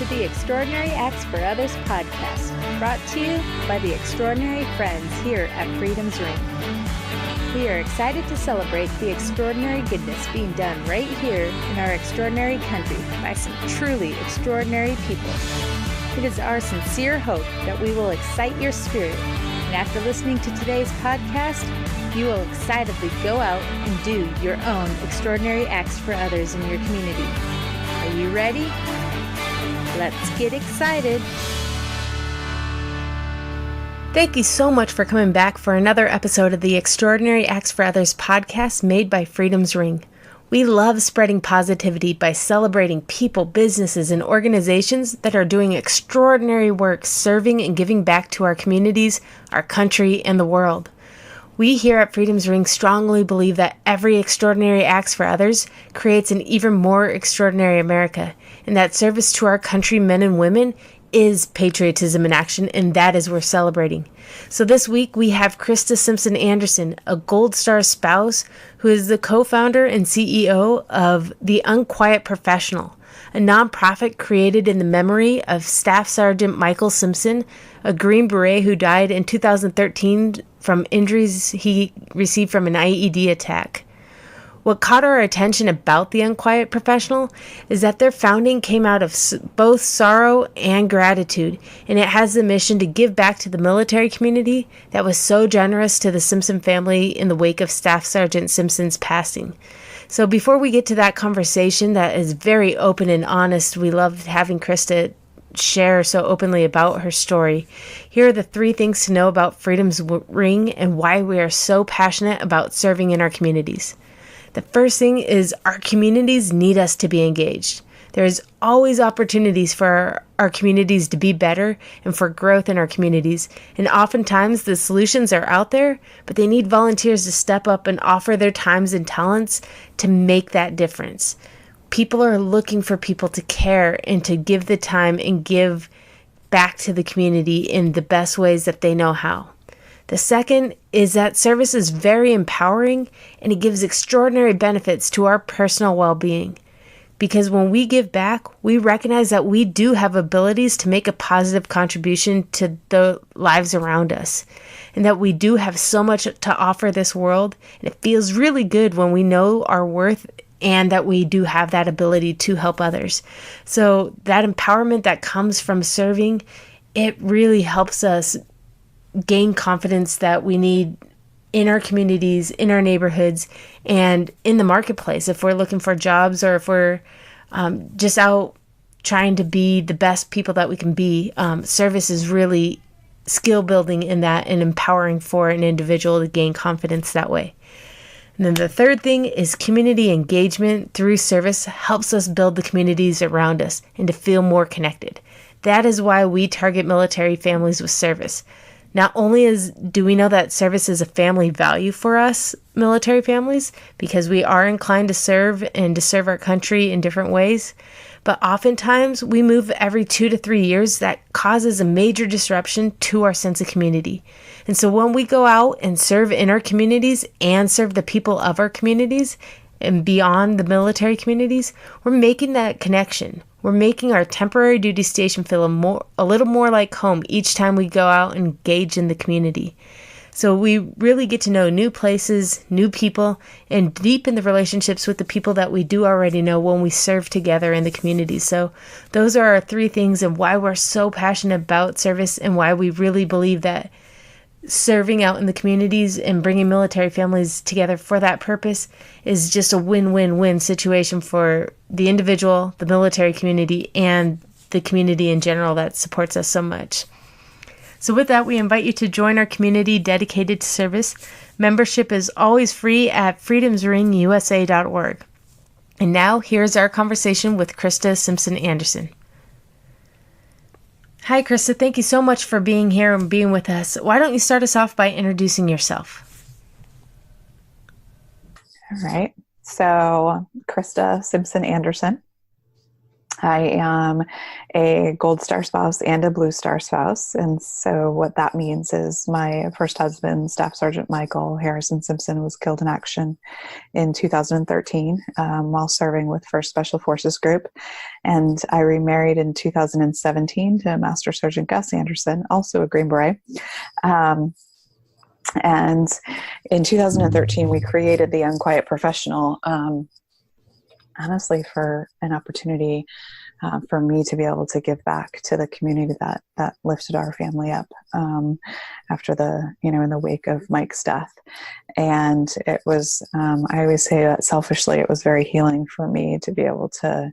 to the Extraordinary Acts for Others podcast, brought to you by the extraordinary friends here at Freedom's Ring. We are excited to celebrate the extraordinary goodness being done right here in our extraordinary country by some truly extraordinary people. It is our sincere hope that we will excite your spirit, and after listening to today's podcast, you will excitedly go out and do your own extraordinary acts for others in your community. Are you ready? Let's get excited. Thank you so much for coming back for another episode of the Extraordinary Acts for Others podcast made by Freedom's Ring. We love spreading positivity by celebrating people, businesses, and organizations that are doing extraordinary work serving and giving back to our communities, our country, and the world. We here at Freedom's Ring strongly believe that every extraordinary acts for others creates an even more extraordinary America, and that service to our countrymen and women is patriotism in action, and that is worth celebrating. So this week we have Krista Simpson Anderson, a Gold Star spouse who is the co-founder and CEO of the Unquiet Professional, a nonprofit created in the memory of Staff Sergeant Michael Simpson, a Green Beret who died in 2013 from injuries he received from an IED attack. What caught our attention about the Unquiet Professional is that their founding came out of both sorrow and gratitude, and it has the mission to give back to the military community that was so generous to the Simpson family in the wake of Staff Sergeant Simpson's passing. So before we get to that conversation that is very open and honest, we love having Krista share so openly about her story. Here are the 3 things to know about Freedom's Ring and why we are so passionate about serving in our communities. The first thing is our communities need us to be engaged. There's always opportunities for our communities to be better and for growth in our communities. And oftentimes the solutions are out there, but they need volunteers to step up and offer their times and talents to make that difference. People are looking for people to care and to give the time and give back to the community in the best ways that they know how. The second is that service is very empowering and it gives extraordinary benefits to our personal well-being. Because when we give back, we recognize that we do have abilities to make a positive contribution to the lives around us. And that we do have so much to offer this world. And it feels really good when we know our worth and that we do have that ability to help others. So that empowerment that comes from serving, it really helps us gain confidence that we need in our communities, in our neighborhoods, and in the marketplace. If we're looking for jobs or if we're just out trying to be the best people that we can be, service is really skill building in that and empowering for an individual to gain confidence that way. And then the third thing is community engagement through service helps us build the communities around us and to feel more connected. That is why we target military families with service. Not only do we know that service is a family value for us, military families, because we are inclined to serve and to serve our country in different ways, but oftentimes we move every 2 to 3 years that causes a major disruption to our sense of community. And so when we go out and serve in our communities and serve the people of our communities and beyond the military communities, we're making that connection. We're making our temporary duty station feel a little more like home each time we go out and engage in the community. So we really get to know new places, new people, and deepen the relationships with the people that we do already know when we serve together in the community. So those are our 3 things and why we're so passionate about service and why we really believe that serving out in the communities and bringing military families together for that purpose is just a win-win-win situation for the individual, the military community, and the community in general that supports us so much. So with that, we invite you to join our community dedicated to service. Membership is always free at freedomsringusa.org. And now, here's our conversation with Krista Simpson Anderson. Hi, Krista. Thank you so much for being here and being with us. Why don't you start us off by introducing yourself? All right. So, Krista Simpson Anderson. I am a Gold Star spouse and a Blue Star spouse. And so what that means is my first husband, Staff Sergeant Michael Harrison Simpson, was killed in action in 2013 while serving with 1st Special Forces Group. And I remarried in 2017 to Master Sergeant Gus Anderson, also a Green Beret. And in 2013, we created the Unquiet Professional, honestly, for an opportunity for me to be able to give back to the community that lifted our family up after in the wake of Mike's death. And it was, I always say that selfishly, it was very healing for me to be able to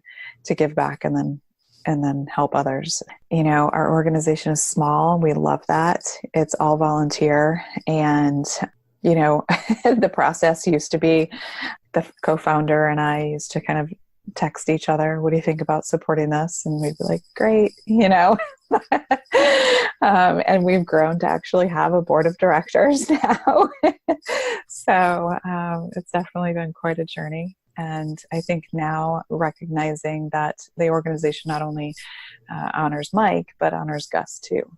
give back and then help others. Our organization is small. We love that. It's all volunteer. And, the process used to be the co-founder and I used to kind of text each other, what do you think about supporting this? And we'd be like, great, and we've grown to actually have a board of directors now. So it's definitely been quite a journey. And I think now recognizing that the organization not only honors Mike, but honors Gus too,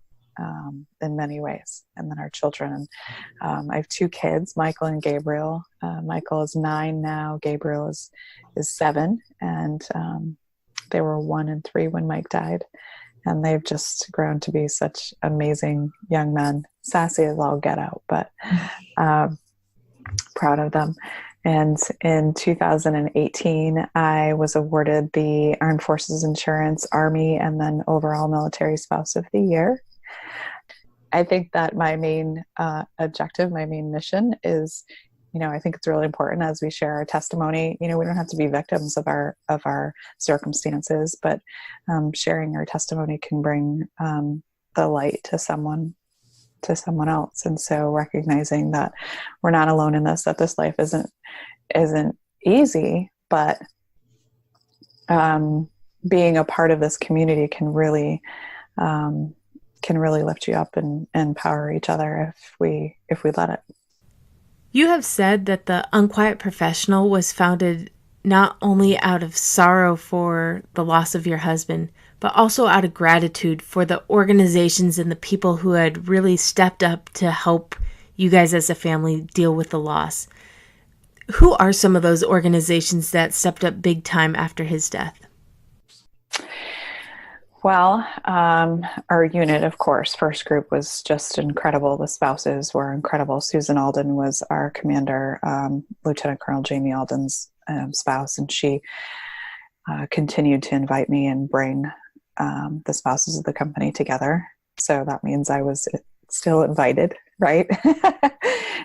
in many ways. And then our children. I have 2 kids, Michael and Gabriel. Michael is 9 now. Gabriel is 7. And they were 1 and 3 when Mike died. And they've just grown to be such amazing young men, sassy as all get out, but proud of them. And in 2018, I was awarded the Armed Forces Insurance Army and then overall Military Spouse of the Year. I think that my main objective, my main mission is, I think it's really important as we share our testimony. We don't have to be victims of our circumstances, but sharing our testimony can bring the light to someone else. And so recognizing that we're not alone in this, that this life isn't easy, but being a part of this community can really lift you up and empower each other if we let it. You have said that the Unquiet Professional was founded not only out of sorrow for the loss of your husband, but also out of gratitude for the organizations and the people who had really stepped up to help you guys as a family deal with the loss. Who are some of those organizations that stepped up big time after his death? Well, our unit, of course, first group was just incredible. The spouses were incredible. Susan Alden was our commander, Lieutenant Colonel Jamie Alden's spouse, and she continued to invite me and bring the spouses of the company together. So that means I was still invited, right?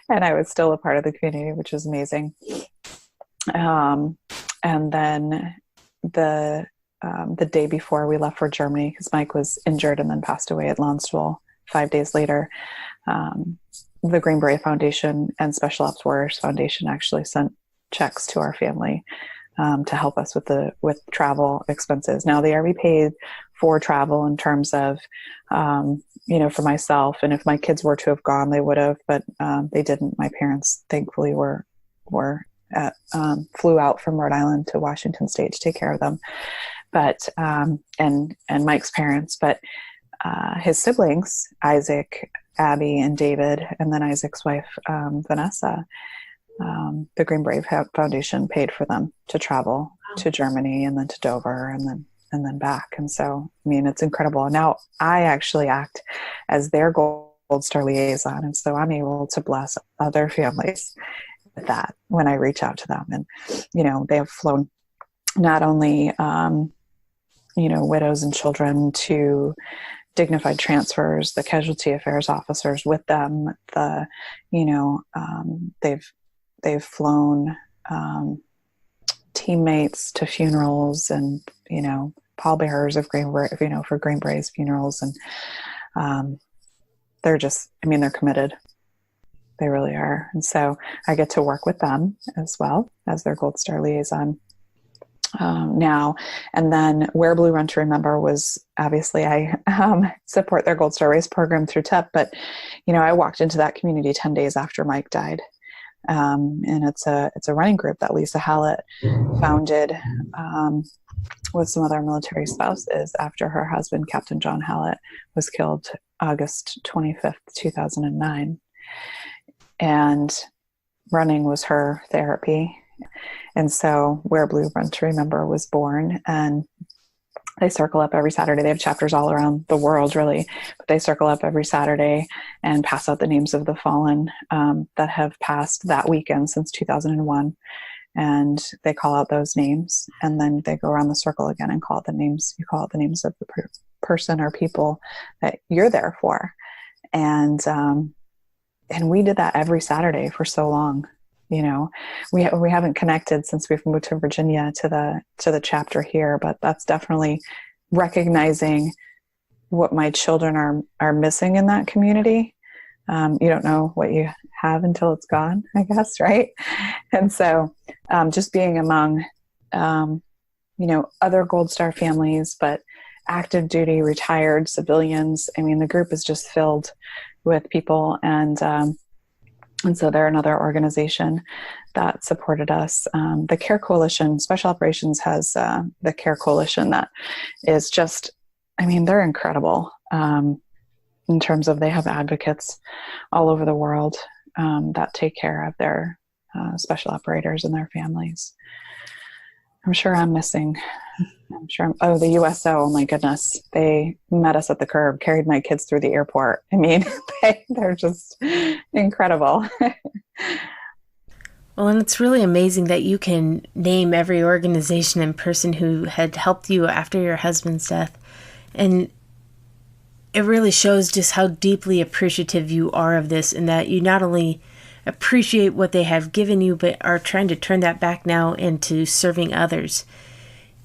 And I was still a part of the community, which was amazing. And then the day before we left for Germany, because Mike was injured and then passed away at Landstuhl 5 days later, the Green Beret Foundation and Special Ops Warriors Foundation actually sent checks to our family to help us with travel expenses. Now they already paid for travel in terms of, for myself, and if my kids were to have gone, they would have, but they didn't. My parents, thankfully, flew out from Rhode Island to Washington State to take care of them. But and Mike's parents, but his siblings, Isaac, Abby, and David, and then Isaac's wife, Vanessa, the Green Beret Foundation paid for them to travel to Germany and then to Dover and then back. And so, it's incredible. And now I actually act as their Gold Star liaison, and so I'm able to bless other families with that when I reach out to them. And they have flown not only widows and children to dignified transfers, the casualty affairs officers with them, they've flown teammates to funerals and pallbearers of Green Beret, for Green Beret's funerals, and they're committed. They really are. And so I get to work with them as well as their Gold Star liaison now. And then Wear Blue, Run to Remember was obviously I support their Gold Star Race program through TEP, but I walked into that community 10 days after Mike died. And it's a running group that Lisa Hallett founded with some other military spouses after her husband, Captain John Hallett, was killed August 25th, 2009. And running was her therapy. And so Wear Blue, Run to Remember was born, and they circle up every Saturday. They have chapters all around the world, really, but they circle up every Saturday and pass out the names of the fallen that have passed that weekend since 2001. And they call out those names, and then they go around the circle again and call out the names. You call out the names of the person or people that you're there for. And we did that every Saturday for so long. You know, we haven't connected since we've moved to Virginia to the chapter here, but that's definitely recognizing what my children are missing in that community. You don't know what you have until it's gone, I guess, right? And so just being among, other Gold Star families, but active duty, retired civilians. I mean, the group is just filled with people, and so they're another organization that supported us. The Care Coalition, Special Operations has the Care Coalition that is just, I mean, they're incredible in terms of they have advocates all over the world that take care of their special operators and their families. I'm sure I'm missing. The USO, oh my goodness. They met us at the curb, carried my kids through the airport. I mean, they're just incredible. Well, and it's really amazing that you can name every organization and person who had helped you after your husband's death. And it really shows just how deeply appreciative you are of this, and that you not only appreciate what they have given you, but are trying to turn that back now into serving others.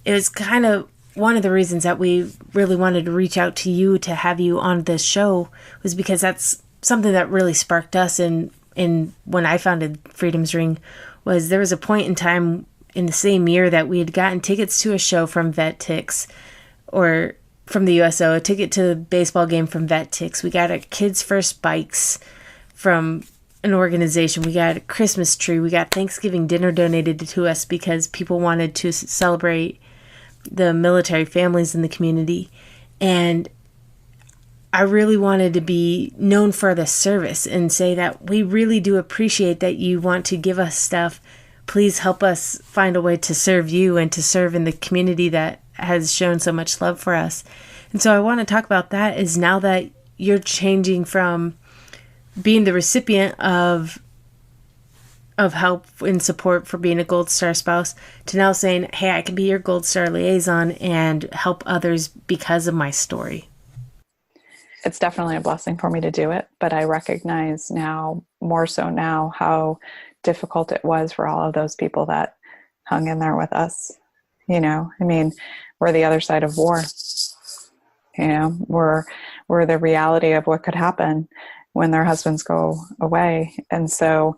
It was kind of one of the reasons that we really wanted to reach out to you to have you on this show, was because that's something that really sparked us. And when I founded Freedom's Ring, was there was a point in time in the same year that we had gotten tickets to a show from Vet Tix, or from the USO, a ticket to a baseball game from Vet Tix. We got a kids' first bikes from an organization. We got a Christmas tree. We got Thanksgiving dinner donated to us because people wanted to celebrate the military families in the community. And I really wanted to be known for this service and say that we really do appreciate that you want to give us stuff. Please help us find a way to serve you and to serve in the community that has shown so much love for us. And so I want to talk about that, is now that you're changing from being the recipient of help and support for being a Gold Star spouse to now saying, hey, I can be your Gold Star liaison and help others because of my story. It's definitely a blessing for me to do it, but I recognize now, more so now, how difficult it was for all of those people that hung in there with us. You know, I mean, we're the other side of war. You know, we're the reality of what could happen when their husbands go away. And so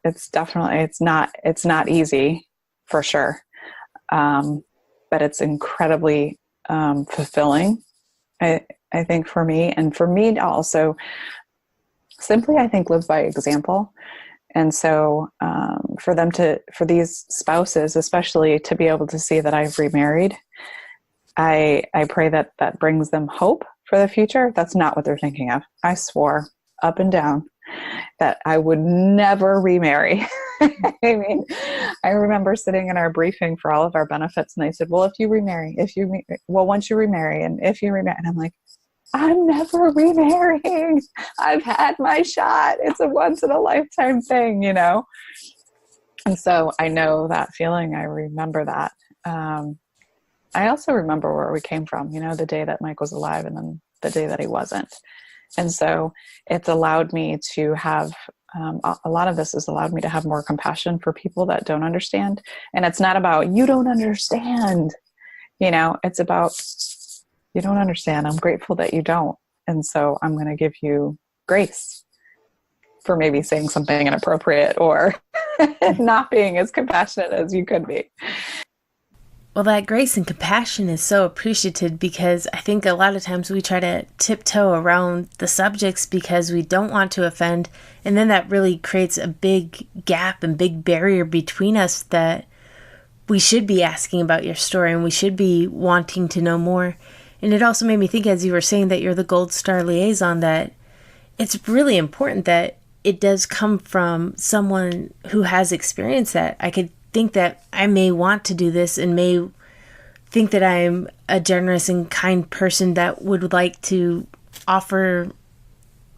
it's definitely, it's not easy, for sure. But it's incredibly fulfilling, I think, for me. And for me to also simply, I think, live by example. And so for these spouses, especially, to be able to see that I've remarried, I pray that that brings them hope for the future. That's not what they're thinking of. I swore up and down that I would never remarry. I mean, I remember sitting in our briefing for all of our benefits, and they said, well, once you remarry, and if you remarry, and I'm like, I'm never remarrying. I've had my shot. It's a once in a lifetime thing, you know? And so I know that feeling. I remember that. I also remember where we came from, you know, the day that Mike was alive and then the day that he wasn't. And so it's allowed me to have, a lot of this has allowed me to have more compassion for people that don't understand. And it's not about, you don't understand, you know, it's about, you don't understand. I'm grateful that you don't. And so I'm going to give you grace for maybe saying something inappropriate or not being as compassionate as you could be. Well, that grace and compassion is so appreciated, because I think a lot of times we try to tiptoe around the subjects because we don't want to offend. And then that really creates a big gap and big barrier between us that we should be asking about your story and we should be wanting to know more. And it also made me think, as you were saying that you're the Gold Star liaison, that it's really important that it does come from someone who has experienced that. I could think that I may want to do this and may think that I'm a generous and kind person that would like to offer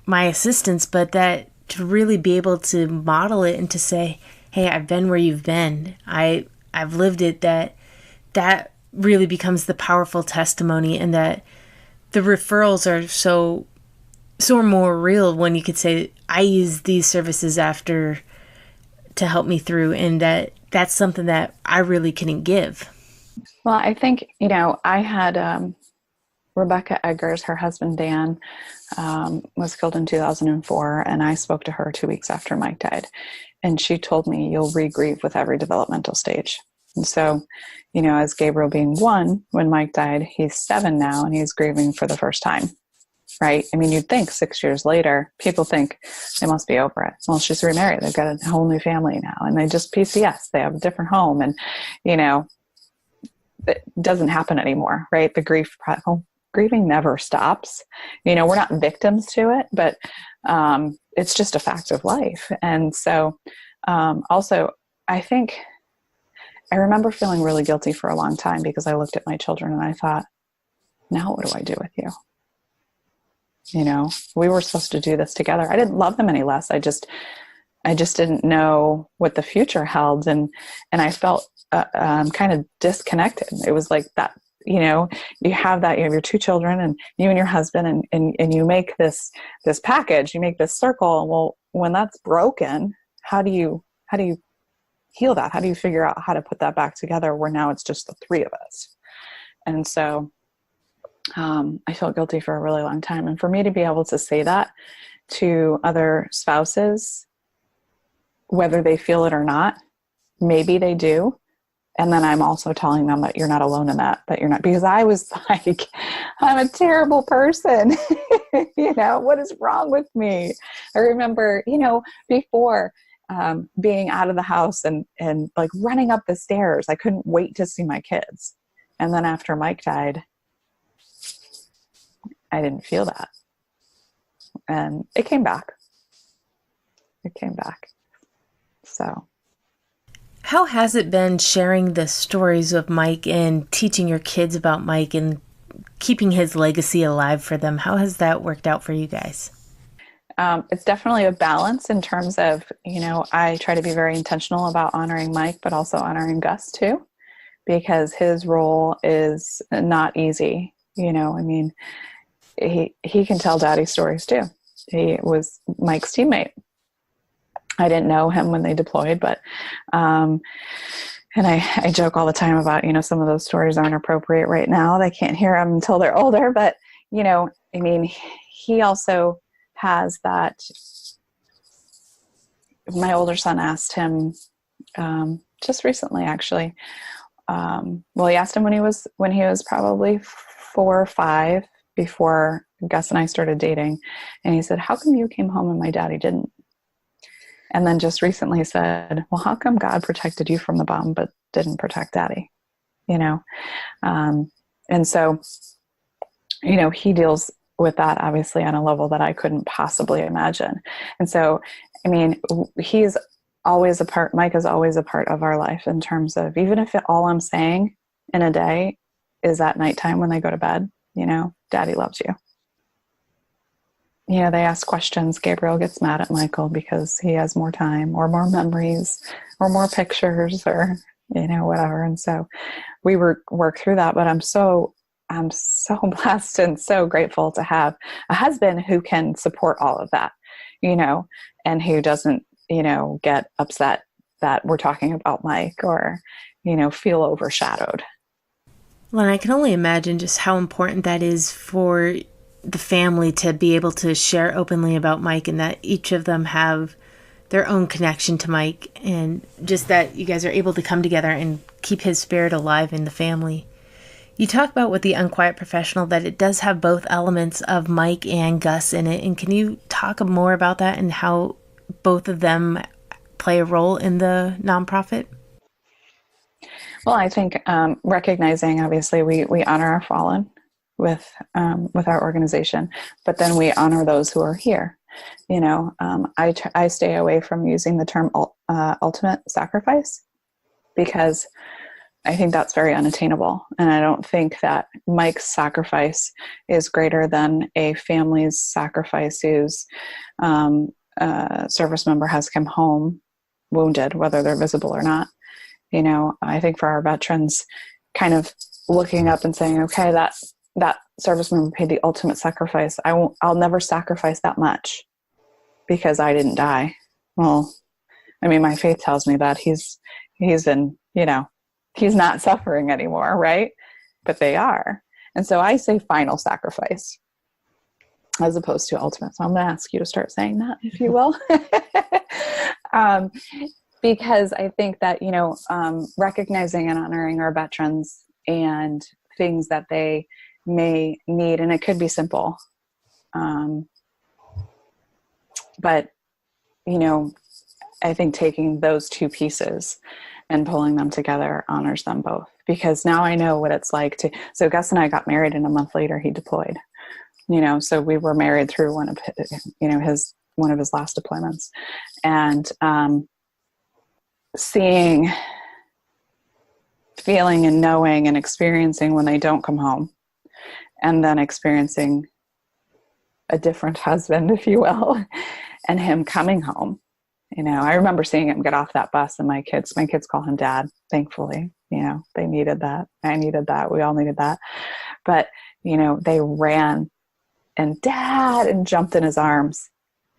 my assistance, but that to really be able to model it and to say, hey, I've been where you've been. I've lived it, that really becomes the powerful testimony, and that the referrals are so more real when you could say, I use these services after to help me through, and that's something that I really couldn't give. Well, I think, I had Rebecca Eggers, her husband Dan, was killed in 2004, and I spoke to her 2 weeks after Mike died. And she told me, you'll re-grieve with every developmental stage. And so, as Gabriel being 1, when Mike died, he's 7 now, and he's grieving for the first time, right? I mean, you'd think 6 years later, people think they must be over it. Well, she's remarried. They've got a whole new family now, and they just PCS. They have a different home, and, it doesn't happen anymore, right? The grieving never stops. We're not victims to it, but it's just a fact of life. And so also, I think I remember feeling really guilty for a long time because I looked at my children and I thought, now what do I do with you? We were supposed to do this together. I didn't love them any less. I just didn't know what the future held. And I felt kind of disconnected. It was like that, you have your 2 children and you and your husband and you make this package, you make this circle. Well, when that's broken, how do you heal that? How do you figure out how to put that back together where now it's just the 3 of us? And so I felt guilty for a really long time. And for me to be able to say that to other spouses, whether they feel it or not, maybe they do. And then I'm also telling them that you're not alone in that you're not, because I was like, I'm a terrible person. What is wrong with me? I remember, before being out of the house and like running up the stairs, I couldn't wait to see my kids. And then after Mike died, I didn't feel that. And it came back. So. How has it been sharing the stories of Mike and teaching your kids about Mike and keeping his legacy alive for them? How has that worked out for you guys? It's definitely a balance in terms of, I try to be very intentional about honoring Mike, but also honoring Gus too, because his role is not easy. He can tell daddy stories too. He was Mike's teammate. I didn't know him when they deployed, but, and I joke all the time about, some of those stories aren't appropriate right now. They can't hear them until they're older, but, he also has that. My older son asked him, just recently, actually, he asked him when he was probably 4 or 5 before Gus and I started dating. And he said, how come you came home and my daddy didn't? And then just recently said, well, how come God protected you from the bomb, but didn't protect daddy? And so, he deals with that obviously on a level that I couldn't possibly imagine. And so, Mike is always a part of our life in terms of, even if all I'm saying in a day is at nighttime when they go to bed, daddy loves you. They ask questions. Gabriel gets mad at Michael because he has more time or more memories or more pictures or, whatever. And so we work through that, but I'm so blessed and so grateful to have a husband who can support all of that, and who doesn't, get upset that we're talking about Mike or, feel overshadowed. Well, and I can only imagine just how important that is for the family to be able to share openly about Mike, and that each of them have their own connection to Mike, and just that you guys are able to come together and keep his spirit alive in the family. You talk about with the Unquiet Professional that it does have both elements of Mike and Gus in it, and can you talk more about that and how both of them play a role in the nonprofit? Well, I think recognizing, obviously, we honor our fallen with our organization, but then we honor those who are here. I stay away from using the term ultimate sacrifice, because I think that's very unattainable. And I don't think that Mike's sacrifice is greater than a family's sacrifice whose service member has come home wounded, whether they're visible or not. I think for our veterans, kind of looking up and saying, okay, that service member paid the ultimate sacrifice. I'll never sacrifice that much because I didn't die. Well, I mean, my faith tells me that he's in, he's not suffering anymore, right? But they are. And so I say final sacrifice as opposed to ultimate. So I'm going to ask you to start saying that, if you will. Because I think that, recognizing and honoring our veterans and things that they may need, and it could be simple. But, I think taking those two pieces and pulling them together honors them both, because now I know what it's like so Gus and I got married, and a month later he deployed, so we were married through one of his last deployments, and, feeling and knowing and experiencing when they don't come home, and then experiencing a different husband, if you will, and him coming home. I remember seeing him get off that bus, and my kids call him Dad, thankfully. They needed that. I needed that. We all needed that. But, they ran and Dad, and jumped in his arms.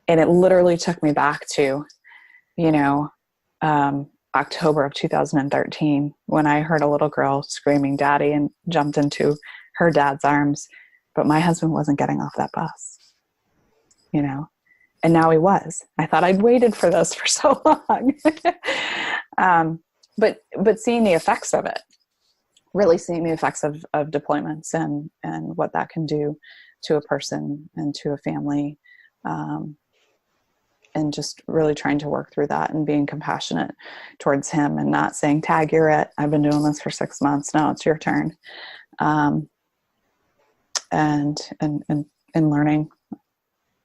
And it literally took me back to, October of 2013, when I heard a little girl screaming Daddy and jumped into her dad's arms. But my husband wasn't getting off that bus, and now he was. I thought I'd waited for this for so long. But seeing the effects of it, really seeing the effects of deployments and what that can do to a person and to a family, and just really trying to work through that and being compassionate towards him, and not saying, Tag, you're it. I've been doing this for 6 months. Now it's your turn. And learning.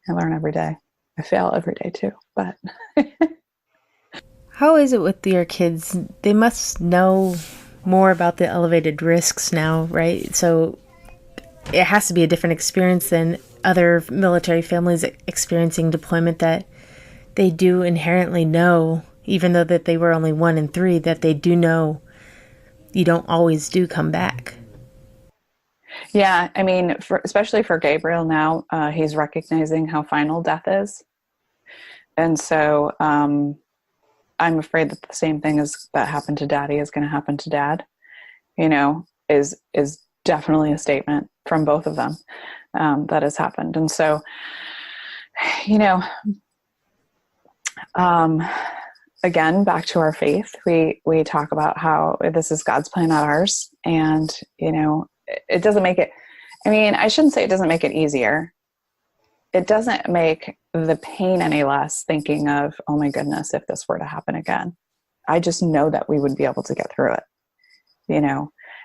I learn every day. I fail every day too, but. How is it with your kids? They must know more about the elevated risks now, right? So it has to be a different experience than other military families experiencing deployment, that they do inherently know, even though that they were only 1 in 3, that they do know you don't always do come back. Yeah, I mean, especially for Gabriel now, he's recognizing how final death is. And so I'm afraid that the same thing that happened to Daddy is going to happen to Dad, is definitely a statement from both of them that has happened. And so, again, back to our faith, we talk about how this is God's plan, not ours. And, it doesn't make it, I shouldn't say it doesn't make it easier. It doesn't make the pain any less, thinking of, oh my goodness, if this were to happen again. I just know that we would be able to get through it,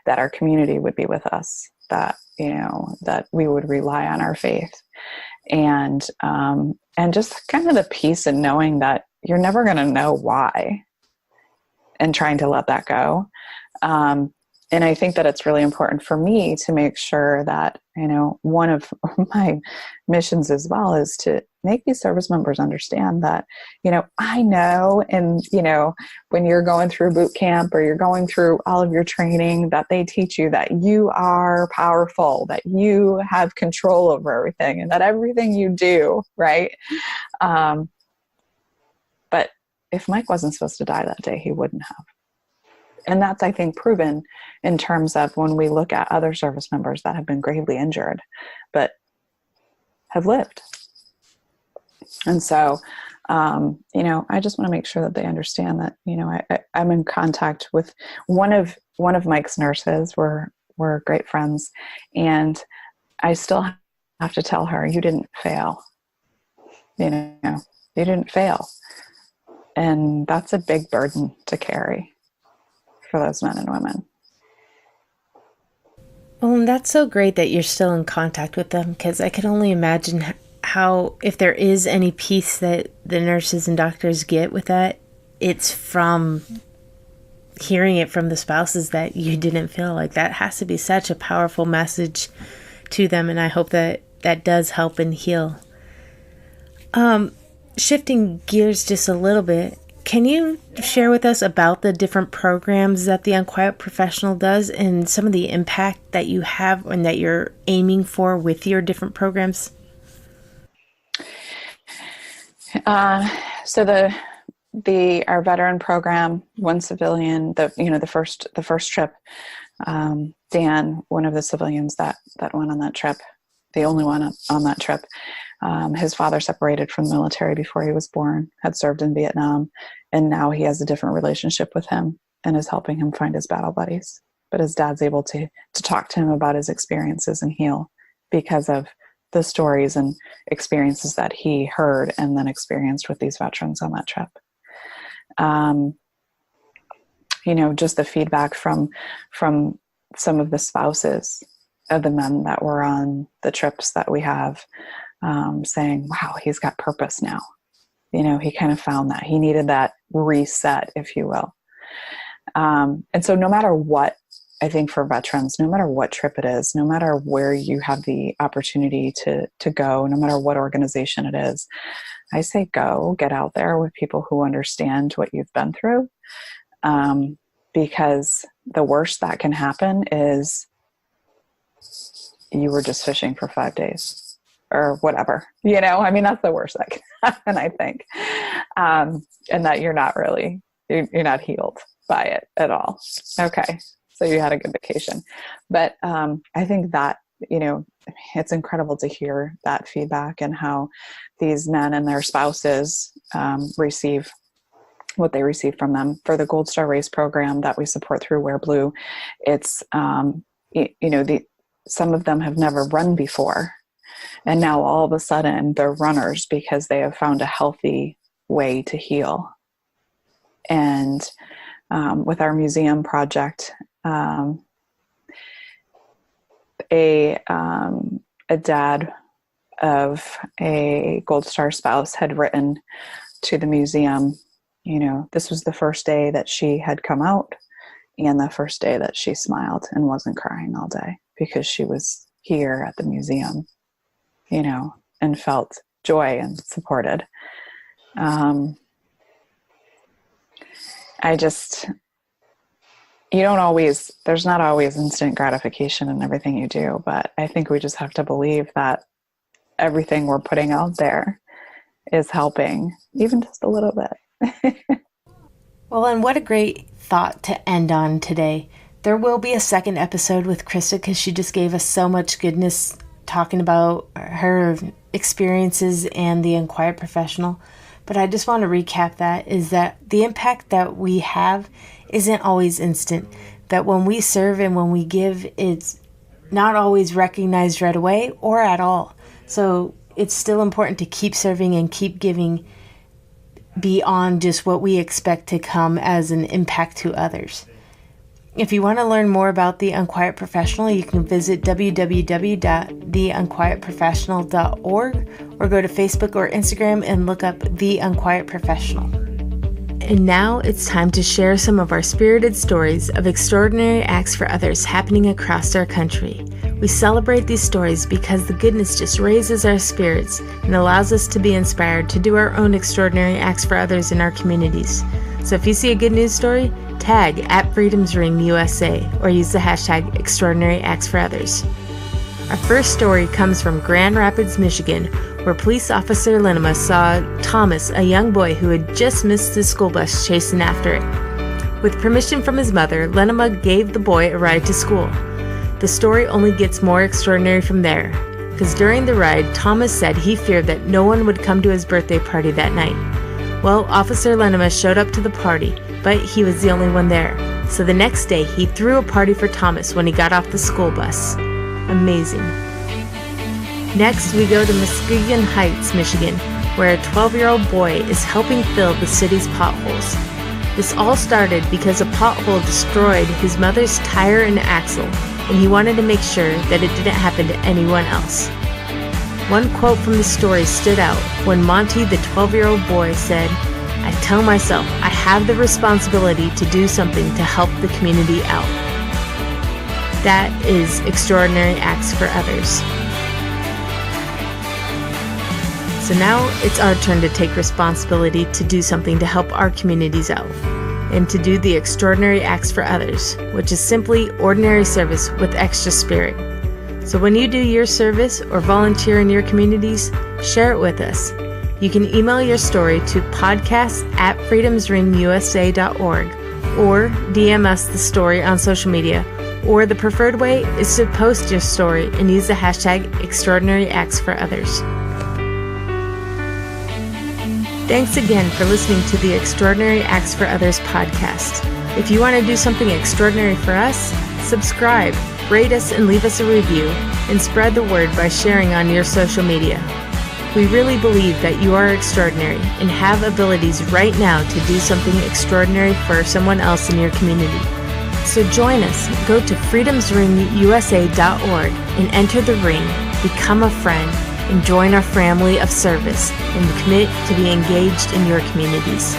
that our community would be with us, that, that we would rely on our faith, and just kind of the peace in knowing that you're never going to know why, and trying to let that go. And I think that it's really important for me to make sure that, one of my missions as well is to make these service members understand that, I know, and, when you're going through boot camp or you're going through all of your training, that they teach you that you are powerful, that you have control over everything, and that everything you do, right? But if Mike wasn't supposed to die that day, he wouldn't have. And that's, I think, proven in terms of when we look at other service members that have been gravely injured, but have lived. And so, I just want to make sure that they understand that, I'm in contact with one of Mike's nurses. We're great friends. And I still have to tell her, you didn't fail. You didn't fail. And that's a big burden to carry. for those men and women. Well, and that's so great that you're still in contact with them, because I can only imagine how, if there is any peace that the nurses and doctors get with that, it's from hearing it from the spouses that you didn't feel. Like, that has to be such a powerful message to them, and I hope that that does help and heal. Shifting gears just a little bit, can you share with us about the different programs that the Unquiet Professional does and some of the impact that you have and that you're aiming for with your different programs? So our veteran program, one civilian, the first trip, Dan, one of the civilians that went on that trip, the only one on that trip, his father separated from the military before he was born, had served in Vietnam, and now he has a different relationship with him and is helping him find his battle buddies. But his dad's able to talk to him about his experiences and heal because of the stories and experiences that he heard and then experienced with these veterans on that trip. Just the feedback from some of the spouses of the men that were on the trips that we have, saying, wow, he's got purpose now. He kind of found that he needed that reset, if you will. And so no matter what, I think for veterans, no matter what trip it is, no matter where you have the opportunity to go, no matter what organization it is, I say go, get out there with people who understand what you've been through. Because the worst that can happen is you were just fishing for 5 days or whatever, that's the worst that can happen, I think. And that you're not healed by it at all. Okay. So you had a good vacation, but, I think that, it's incredible to hear that feedback and how these men and their spouses, receive what they receive from them. For the Gold Star Race program that we support through Wear Blue, it's, some of them have never run before. And now all of a sudden they're runners because they have found a healthy way to heal. And with our museum project, a dad of a Gold Star spouse had written to the museum, this was the first day that she had come out and the first day that she smiled and wasn't crying all day because she was here at the museum, and felt joy and supported. There's not always instant gratification in everything you do, but I think we just have to believe that everything we're putting out there is helping, even just a little bit. Well, and what a great thought to end on today. There will be a second episode with Krista because she just gave us so much goodness talking about her experiences and the Unquiet Professional. But I just want to recap that is that the impact that we have isn't always instant. That when we serve and when we give, it's not always recognized right away or at all. So it's still important to keep serving and keep giving beyond just what we expect to come as an impact to others. If you want to learn more about the Unquiet Professional, you can visit www.theunquietprofessional.org or go to Facebook or Instagram and look up The Unquiet Professional. And now it's time to share some of our spirited stories of extraordinary acts for others happening across our country. We celebrate these stories because the goodness just raises our spirits and allows us to be inspired to do our own extraordinary acts for others in our communities. So if you see a good news story, tag @FreedomsRingUSA or use the hashtag Extraordinary Acts for Others. Our first story comes from Grand Rapids, Michigan, where police officer Lenema saw Thomas, a young boy who had just missed his school bus, chasing after it. With permission from his mother, Lenema gave the boy a ride to school. The story only gets more extraordinary from there, because during the ride, Thomas said he feared that no one would come to his birthday party that night. Well, Officer Lenema showed up to the party, but he was the only one there. So the next day, he threw a party for Thomas when he got off the school bus. Amazing. Next, we go to Muskegon Heights, Michigan, where a 12-year-old boy is helping fill the city's potholes. This all started because a pothole destroyed his mother's tire and axle, and he wanted to make sure that it didn't happen to anyone else. One quote from the story stood out when Monty, the 12-year-old boy, said, "I tell myself I have the responsibility to do something to help the community out." That is extraordinary acts for others. So now it's our turn to take responsibility to do something to help our communities out, and to do the extraordinary acts for others, which is simply ordinary service with extra spirit. So when you do your service or volunteer in your communities, share it with us. You can email your story to podcast@freedomsringusa.org or DM us the story on social media, or the preferred way is to post your story and use the hashtag #ExtraordinaryActsForOthers. Thanks again for listening to the Extraordinary Acts for Others podcast. If you want to do something extraordinary for us, subscribe, rate us, and leave us a review, and spread the word by sharing on your social media. We really believe that you are extraordinary and have abilities right now to do something extraordinary for someone else in your community. So join us. Go to freedomsringusa.org and enter the ring, become a friend, and join our family of service, and commit to be engaged in your communities.